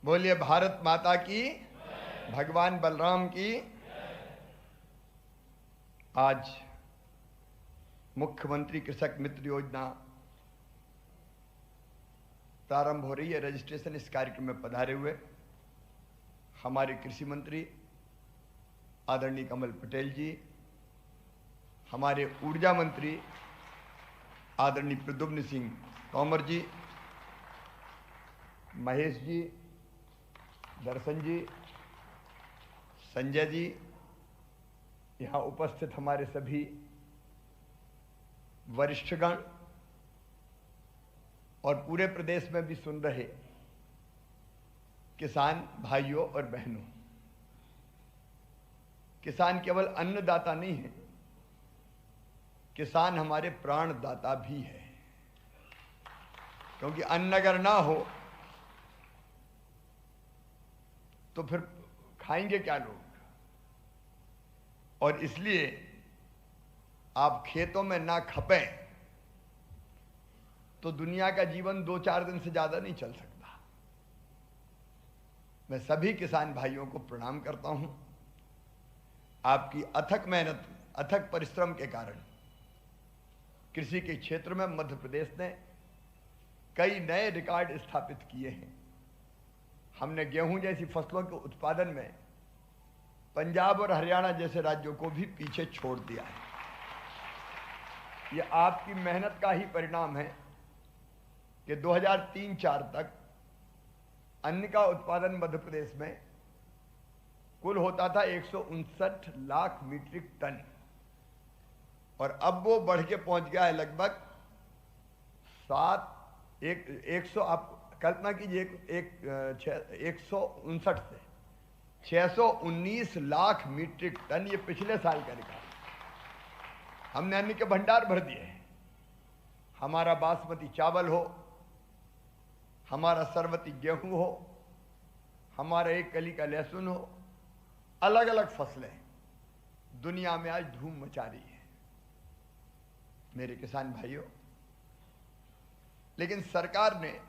बोलिए भारत माता की, भगवान बलराम की। आज मुख्यमंत्री कृषक मित्र योजना प्रारंभ हो रही है। रजिस्ट्रेशन इस कार्यक्रम में पधारे हुए हमारे कृषि मंत्री आदरणीय कमल पटेल जी, हमारे ऊर्जा मंत्री आदरणीय प्रद्युम्न सिंह तोमर जी, महेश जी, दर्शन जी, संजय जी, यहाँ उपस्थित हमारे सभी वरिष्ठगण और पूरे प्रदेश में भी सुन रहे किसान भाइयों और बहनों। किसान केवल अन्नदाता नहीं है, किसान हमारे प्राणदाता भी है। क्योंकि अन्न अगर ना हो तो फिर खाएंगे क्या लोग। और इसलिए आप खेतों में ना खपें तो दुनिया का जीवन 2-4 दिन से ज्यादा नहीं चल सकता। मैं सभी किसान भाइयों को प्रणाम करता हूं। आपकी अथक मेहनत, अथक परिश्रम के कारण कृषि के क्षेत्र में मध्य प्रदेश ने कई नए रिकॉर्ड स्थापित किए हैं। हमने गेहूं जैसी फसलों के उत्पादन में पंजाब और हरियाणा जैसे राज्यों को भी पीछे छोड़ दिया है। यह आपकी मेहनत का ही परिणाम है कि 2003-04 तक अन्न का उत्पादन मध्य प्रदेश में कुल होता था 159 लाख मीट्रिक टन, और अब वो बढ़ के पहुंच गया है लगभग 100। आप कल्पना कीजिए, 159 से 619 लाख मीट्रिक टन, ये पिछले साल का रिकॉर्ड। हमने अन्न के भंडार भर दिए हैं। हमारा बासमती चावल हो, हमारा सरवती गेहूं हो, हमारा एक कली का लहसुन हो, अलग अलग फसलें दुनिया में आज धूम मचा रही है मेरे किसान भाइयों। लेकिन सरकार ने,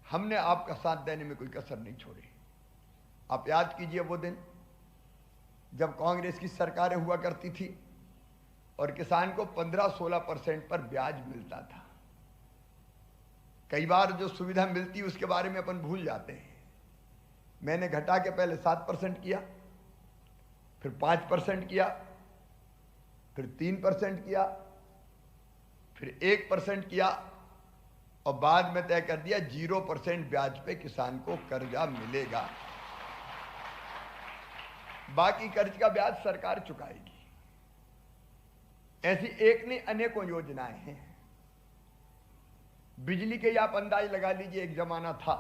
हमने आपका साथ देने में कोई कसर नहीं छोड़ी। आप याद कीजिए वो दिन जब कांग्रेस की सरकारें हुआ करती थी और किसान को 15-16% पर ब्याज मिलता था। कई बार जो सुविधा मिलती उसके बारे में अपन भूल जाते हैं। मैंने घटा के पहले 7% किया, फिर 5% किया, फिर 3% किया, फिर 1% किया, और बाद में तय कर दिया 0% ब्याज पे किसान को कर्जा मिलेगा। बाकी कर्ज का ब्याज सरकार चुकाएगी। ऐसी एक नहीं अनेकों योजनाएं हैं। बिजली के आप अंदाज लगा लीजिए, एक जमाना था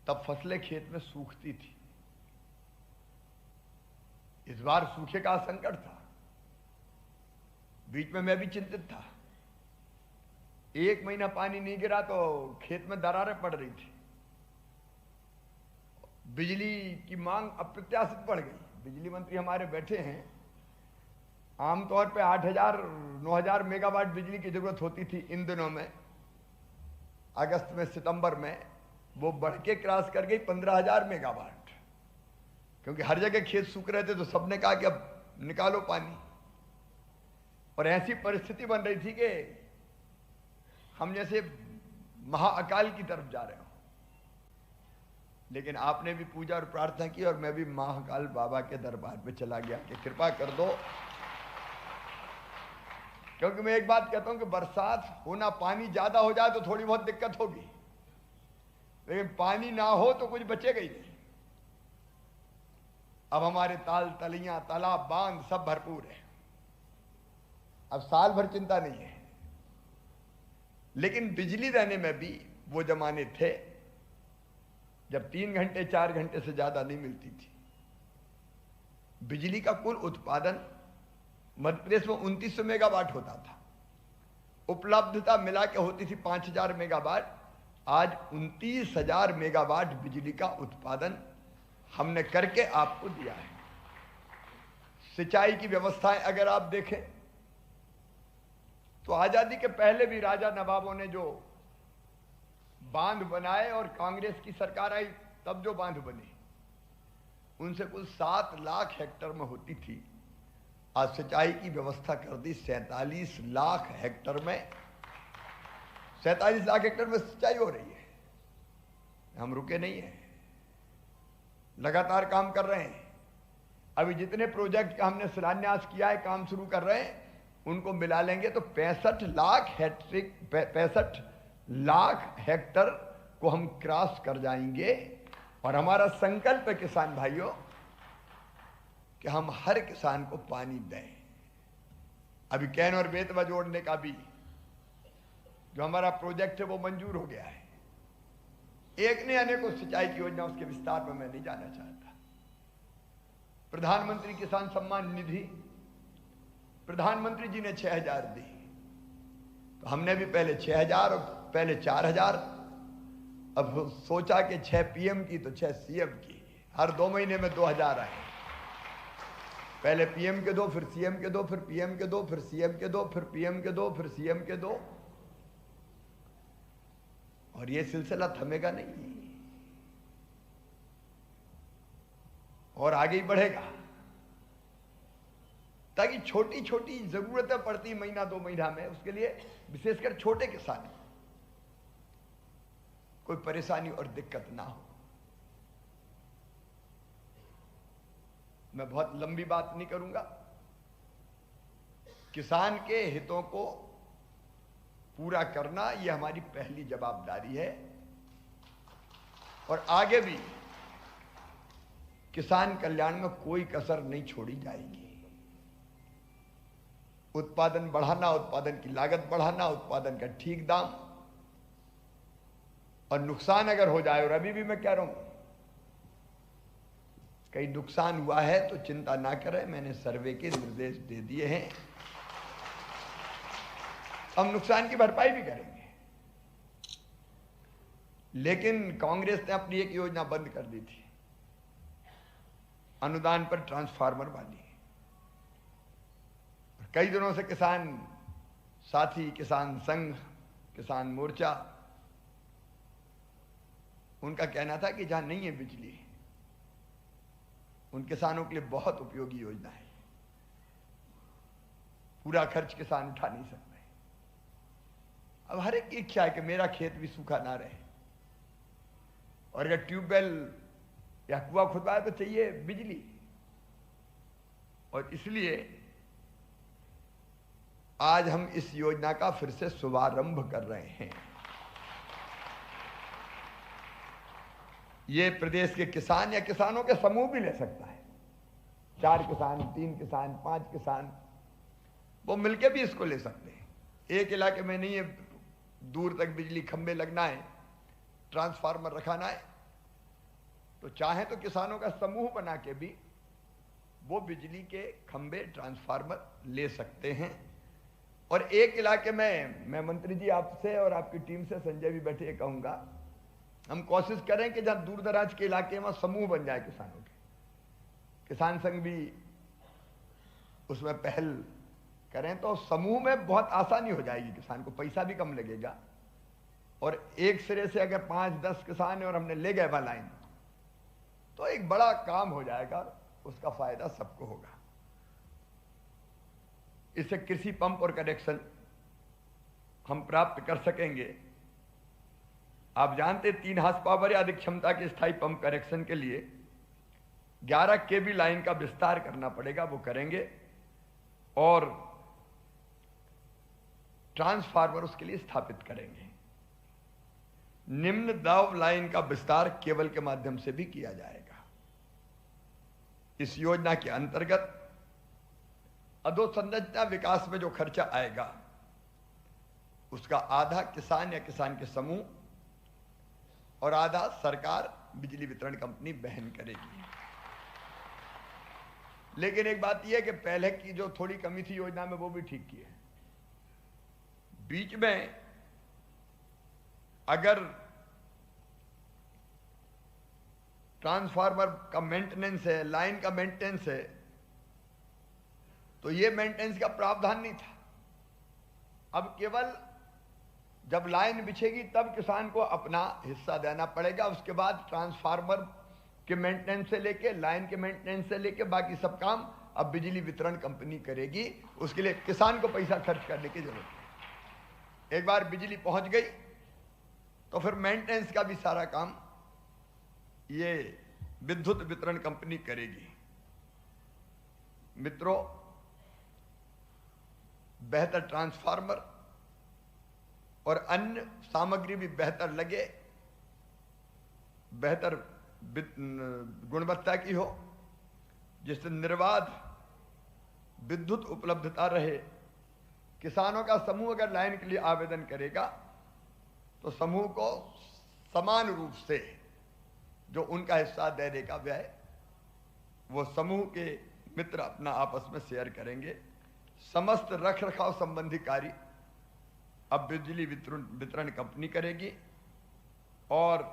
तब फसलें खेत में सूखती थी। इस बार सूखे का संकट था। बीच में मैं भी चिंतित था। 1 महीना पानी नहीं गिरा तो खेत में दरारें पड़ रही थी। बिजली की मांग अप्रत्याशित बढ़ गई। बिजली मंत्री हमारे बैठे हैं। आमतौर पे 8,000-9,000 मेगावाट बिजली की जरूरत होती थी इन दिनों में। अगस्त में, सितंबर में वो बढ़ के क्रॉस कर गई 15,000 मेगावाट। क्योंकि हर जगह खेत सूख रहे थे तो सबने कहा कि अब निकालो पानी। और ऐसी परिस्थिति बन रही थी कि हम जैसे महाअकाल की तरफ जा रहे हो। लेकिन आपने भी पूजा और प्रार्थना की और मैं भी महाकाल बाबा के दरबार में चला गया कि कृपा कर दो। क्योंकि मैं एक बात कहता हूं कि बरसात होना, पानी ज्यादा हो जाए तो थोड़ी बहुत दिक्कत होगी, लेकिन पानी ना हो तो कुछ बचेगा ही नहीं। अब हमारे ताल तलियां, तालाब, बांध सब भरपूर है। अब साल भर चिंता नहीं है। लेकिन बिजली रहने में भी वो जमाने थे जब 3 घंटे 4 घंटे से ज्यादा नहीं मिलती थी। बिजली का कुल उत्पादन मध्य प्रदेश में 2900 मेगावाट होता था। उपलब्धता मिला के होती थी 5,000 मेगावाट। आज 29,000 मेगावाट बिजली का उत्पादन हमने करके आपको दिया है। सिंचाई की व्यवस्थाएं अगर आप देखें तो आजादी के पहले भी राजा नवाबों ने जो बांध बनाए और कांग्रेस की सरकार आई तब जो बांध बने उनसे कुल 7 लाख हेक्टेयर में होती थी, आज सिंचाई की व्यवस्था कर दी 47 लाख हेक्टेयर में। 47 लाख हेक्टेयर में सिंचाई हो रही है। हम रुके नहीं हैं, लगातार काम कर रहे हैं। अभी जितने प्रोजेक्ट का हमने शिलान्यास किया है, काम शुरू कर रहे हैं, उनको मिला लेंगे तो 65 लाख हेक्टेयर को हम क्रॉस कर जाएंगे। और हमारा संकल्प है किसान भाइयों कि हम हर किसान को पानी दें। अभी कैन और बेतवा जोड़ने का भी जो हमारा प्रोजेक्ट है वो मंजूर हो गया है। एक ने अनेकों सिंचाई की योजना, उसके विस्तार में मैं नहीं जाना चाहता। प्रधानमंत्री किसान सम्मान निधि प्रधानमंत्री जी ने 6,000 दी, तो हमने भी पहले 6,000 और पहले 4,000, अब सोचा कि 6 पीएम की तो 6 सीएम की, हर 2 महीने में 2,000 आए। पहले पीएम के दो, फिर सीएम के दो, फिर पीएम के दो, फिर सीएम के दो, फिर पीएम के दो, फिर सीएम के दो, और ये सिलसिला थमेगा नहीं और आगे ही बढ़ेगा, ताकि छोटी छोटी जरूरतें पड़ती महीना 2 महीना में, उसके लिए विशेषकर छोटे किसान कोई परेशानी और दिक्कत ना हो। मैं बहुत लंबी बात नहीं करूंगा। किसान के हितों को पूरा करना यह हमारी पहली जवाबदारी है, और आगे भी किसान कल्याण में कोई कसर नहीं छोड़ी जाएगी। उत्पादन बढ़ाना, उत्पादन की लागत बढ़ाना, उत्पादन का ठीक दाम, और नुकसान अगर हो जाए, और अभी भी मैं कह रहा हूं कहीं नुकसान हुआ है तो चिंता ना करें, मैंने सर्वे के निर्देश दे दिए हैं, हम नुकसान की भरपाई भी करेंगे। लेकिन कांग्रेस ने अपनी एक योजना बंद कर दी थी, अनुदान पर ट्रांसफार्मर वाली। कई दिनों से किसान साथी, किसान संघ, किसान मोर्चा, उनका कहना था कि जहां नहीं है बिजली, उन किसानों के लिए बहुत उपयोगी योजना है, पूरा खर्च किसान उठा नहीं सकते। अब हर एक की इच्छा है कि मेरा खेत भी सूखा ना रहे, और अगर ट्यूबवेल या कुआं खुदवाए तो चाहिए बिजली, और इसलिए आज हम इस योजना का फिर से शुभारंभ कर रहे हैं। ये प्रदेश के किसान या किसानों के समूह भी ले सकता है, 4 किसान, 3 किसान, 5 किसान, वो मिलके भी इसको ले सकते हैं। एक इलाके में नहीं है, दूर तक बिजली खंबे लगना है, ट्रांसफार्मर रखाना है, तो चाहे तो किसानों का समूह बना के भी वो बिजली के खंबे, ट्रांसफार्मर ले सकते हैं। और एक इलाके में मैं मंत्री जी आपसे और आपकी टीम से, संजय भी बैठे, कहूंगा हम कोशिश करें कि जहां दूर दराज के इलाके में समूह बन जाए किसानों के, किसान संघ भी उसमें पहल करें, तो समूह में बहुत आसानी हो जाएगी, किसान को पैसा भी कम लगेगा, और एक सिरे से अगर 5-10 किसान है और हमने ले गए लाइन, तो एक बड़ा काम हो जाएगा, उसका फायदा सबको होगा। इससे कृषि पंप और कनेक्शन हम प्राप्त कर सकेंगे। आप जानते 3 हार्स पावर या अधिक क्षमता के स्थायी पंप कनेक्शन के लिए 11 केवी लाइन का विस्तार करना पड़ेगा, वो करेंगे, और ट्रांसफार्मर उसके लिए स्थापित करेंगे। निम्न दाब लाइन का विस्तार केबल के माध्यम से भी किया जाएगा। इस योजना के अंतर्गत अधोसंरचना विकास में जो खर्चा आएगा उसका आधा किसान या किसान के समूह और आधा सरकार, बिजली वितरण कंपनी वहन करेगी। लेकिन एक बात यह है कि पहले की जो थोड़ी कमी थी योजना में, वो भी ठीक की है। बीच में अगर ट्रांसफार्मर का मेंटेनेंस है, लाइन का मेंटेनेंस है, तो ये मेंटेनेंस का प्रावधान नहीं था। अब केवल जब लाइन बिछेगी तब किसान को अपना हिस्सा देना पड़ेगा। उसके बाद ट्रांसफार्मर के मेंटेनेंस से लेके, लाइन के मेंटेनेंस से लेके बाकी सब काम अब बिजली वितरण कंपनी करेगी। उसके लिए किसान को पैसा खर्च करने की जरूरत है। एक बार बिजली पहुंच गई तो फिर मेंटेनेंस का भी सारा काम ये विद्युत वितरण कंपनी करेगी। मित्रों, बेहतर ट्रांसफार्मर और अन्य सामग्री भी बेहतर लगे, बेहतर गुणवत्ता की हो, जिससे निर्बाध विद्युत उपलब्धता रहे। किसानों का समूह अगर लाइन के लिए आवेदन करेगा तो समूह को समान रूप से जो उनका हिस्सा देने का व्यय वो समूह के मित्र अपना आपस में शेयर करेंगे। समस्त रख रखाव संबंधी कार्य अब बिजली वितरण कंपनी करेगी और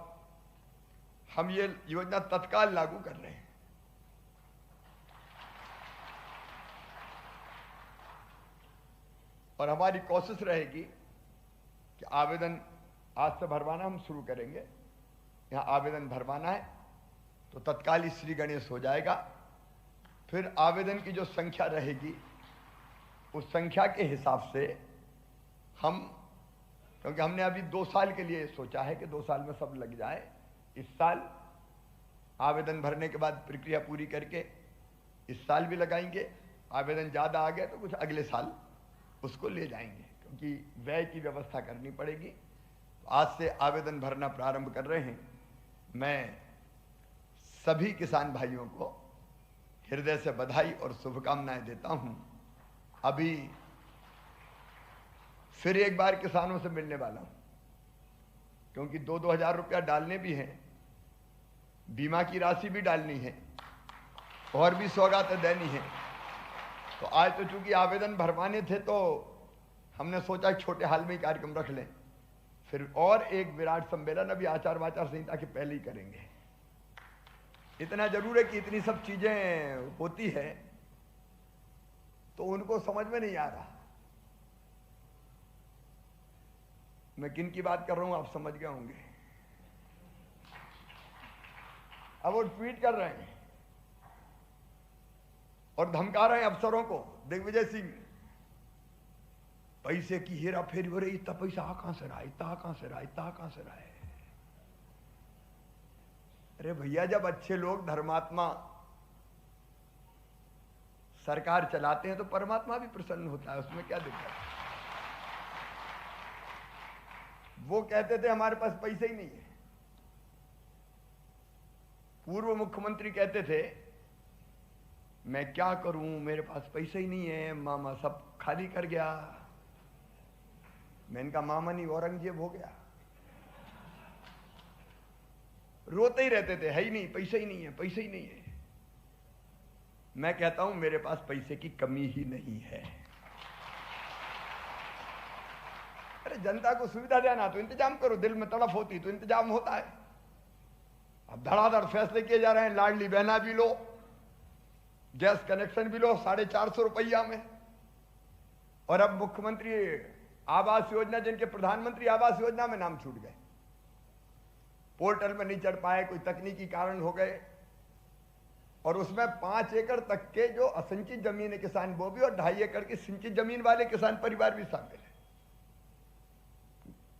हम ये योजना तत्काल लागू कर रहे हैं। और हमारी कोशिश रहेगी कि आवेदन आज से भरवाना हम शुरू करेंगे। यहाँ आवेदन भरवाना है तो तत्काल ही श्री गणेश हो जाएगा। फिर आवेदन की जो संख्या रहेगी उस संख्या के हिसाब से हम, क्योंकि हमने अभी 2 साल के लिए सोचा है कि 2 साल में सब लग जाए, इस साल आवेदन भरने के बाद प्रक्रिया पूरी करके इस साल भी लगाएंगे। आवेदन ज़्यादा आ गया तो कुछ अगले साल उसको ले जाएंगे, क्योंकि व्यय की व्यवस्था करनी पड़ेगी। तो आज से आवेदन भरना प्रारंभ कर रहे हैं। मैं सभी किसान भाइयों को हृदय से बधाई और शुभकामनाएं देता हूं। अभी फिर एक बार किसानों से मिलने वाला हूं, क्योंकि 2-2 हजार रुपया डालने भी हैं, बीमा की राशि भी डालनी है और भी सौगातें देनी है। तो आज तो चूंकि आवेदन भरवाने थे तो हमने सोचा छोटे हाल में ही कार्यक्रम रख लें। फिर और एक विराट सम्मेलन अभी आचार वाचार संहिता के पहले ही करेंगे। इतना जरूर है कि इतनी सब चीजें होती है तो उनको समझ में नहीं आ रहा। मैं किन की बात कर रहा हूं आप समझ गए होंगे। अब वो ट्वीट कर रहे हैं और धमका रहे हैं अफसरों को। दिग्विजय सिंह, पैसे की हेरा फेरी हो रही, इतना पैसा कहां से रहा, इतना कहां से रहा, इतना कहां से रहा है। अरे भैया, जब अच्छे लोग धर्मात्मा सरकार चलाते हैं तो परमात्मा भी प्रसन्न होता है, उसमें क्या दिक्कत है। वो कहते थे हमारे पास पैसे ही नहीं है। पूर्व मुख्यमंत्री कहते थे मैं क्या करूं, मेरे पास पैसे ही नहीं है, मामा सब खाली कर गया। मैं इनका मामा नहीं औरंगजेब हो गया। रोते ही रहते थे, है ही नहीं, पैसे ही नहीं है, पैसे ही नहीं है। मैं कहता हूं मेरे पास पैसे की कमी ही नहीं है। अरे जनता को सुविधा देना तो इंतजाम करो, दिल में तड़प होती तो इंतजाम होता है। अब धड़ाधड़ फैसले किए जा रहे हैं। लाडली बहना भी लो, गैस कनेक्शन भी लो 450 रुपया में। और अब मुख्यमंत्री आवास योजना, जिनके प्रधानमंत्री आवास योजना में नाम छूट गए, पोर्टल में नहीं चढ़ पाए, कोई तकनीकी कारण हो गए, और उसमें 5 एकड़ तक के जो असंचित जमीन है किसान वो भी, और 2.5 एकड़ की सिंचित जमीन वाले किसान परिवार भी शामिल है।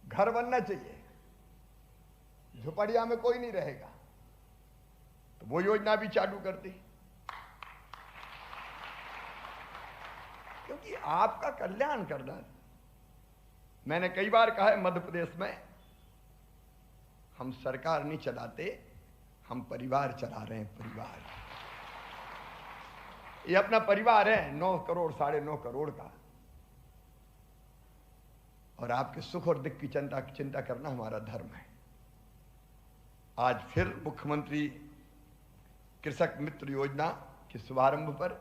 घर बनना चाहिए, झुपड़िया में कोई नहीं रहेगा, तो वो योजना भी चालू कर दी। क्योंकि आपका कल्याण करना, मैंने कई बार कहा है, मध्य प्रदेश में हम सरकार नहीं चलाते, हम परिवार चला रहे हैं। परिवार, ये अपना परिवार है 9 करोड़ 9.5 करोड़ का, और आपके सुख और दुख की चिंता करना हमारा धर्म है। आज फिर मुख्यमंत्री कृषक मित्र योजना के शुभारंभ पर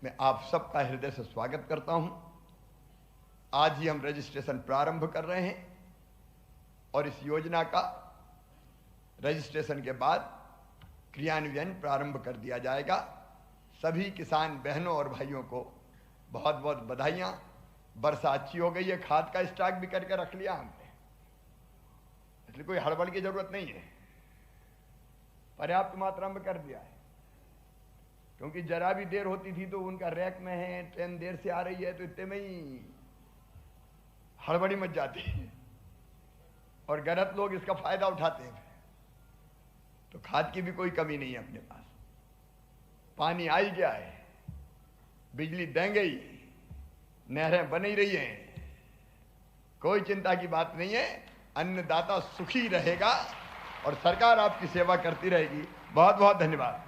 मैं आप सबका हृदय से स्वागत करता हूं। आज ही हम रजिस्ट्रेशन प्रारंभ कर रहे हैं और इस योजना का रजिस्ट्रेशन के बाद क्रियान्वयन प्रारंभ कर दिया जाएगा। सभी किसान बहनों और भाइयों को बहुत बहुत बधाइयाँ। वर्षा अच्छी हो गई है, खाद का स्टॉक भी करके रख लिया हमने, इसलिए कोई हड़बड़ की जरूरत नहीं है, पर्याप्त मात्रा में कर दिया है। क्योंकि जरा भी देर होती थी तो उनका रैक में है, ट्रेन देर से आ रही है, तो इतने में ही हड़बड़ी मच जाती है और गलत लोग इसका फायदा उठाते हैं। तो खाद की भी कोई कमी नहीं है अपने पास, पानी आ ही गया है, बिजली देंगे ही, नहरें बन ही रही हैं, कोई चिंता की बात नहीं है। अन्नदाता सुखी रहेगा और सरकार आपकी सेवा करती रहेगी। बहुत बहुत धन्यवाद।